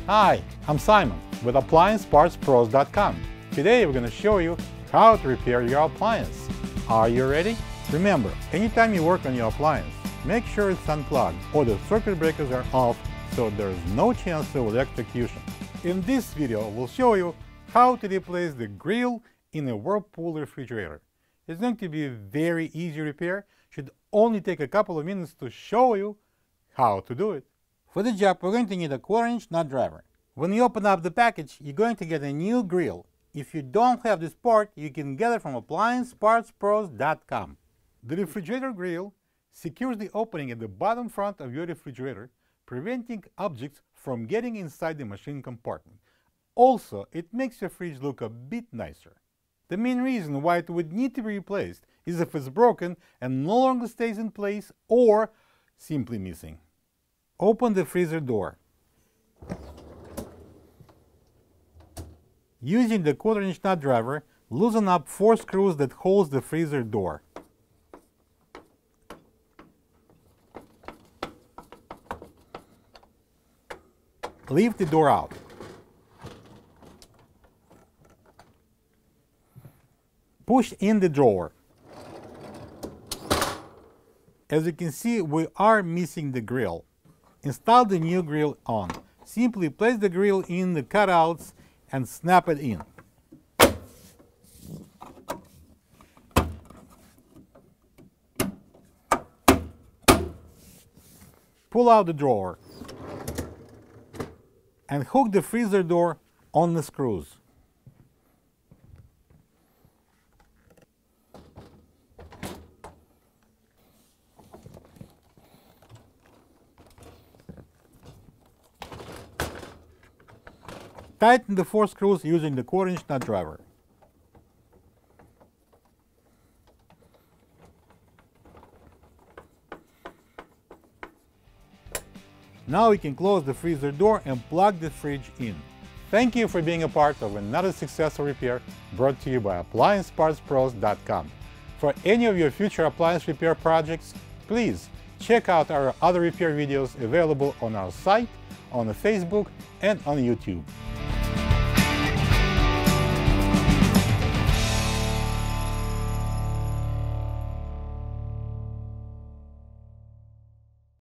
Hi, I'm Simon with AppliancePartsPros.com. Today we're going to show you how to repair your appliance. Are you ready? Remember, anytime you work on your appliance, make sure it's unplugged or the circuit breakers are off so there's no chance of electrocution. In this video, we'll show you how to replace the grill in a Whirlpool refrigerator. It's going to be a very easy repair. Should only take a couple of minutes to show you how to do it. For the job, we're going to need a 1/4-inch nut driver. When you open up the package, you're going to get a new grill. If you don't have this part, you can get it from AppliancePartsPros.com. The refrigerator grill secures the opening at the bottom front of your refrigerator, preventing objects from getting inside the machine compartment. Also, it makes your fridge look a bit nicer. The main reason why it would need to be replaced is if it's broken and no longer stays in place or simply missing. Open the freezer door. Using the 1/4-inch nut driver, loosen up 4 screws that hold the freezer door. Lift the door out. Push in the drawer. As you can see, we are missing the grill. Install the new grill on. Simply place the grill in the cutouts and snap it in. Pull out the drawer and hook the freezer door on the screws. Tighten the 4 screws using the 1/4-inch nut driver. Now we can close the freezer door and plug the fridge in. Thank you for being a part of another successful repair brought to you by AppliancePartsPros.com. For any of your future appliance repair projects, please check out our other repair videos available on our site, on Facebook, and on YouTube.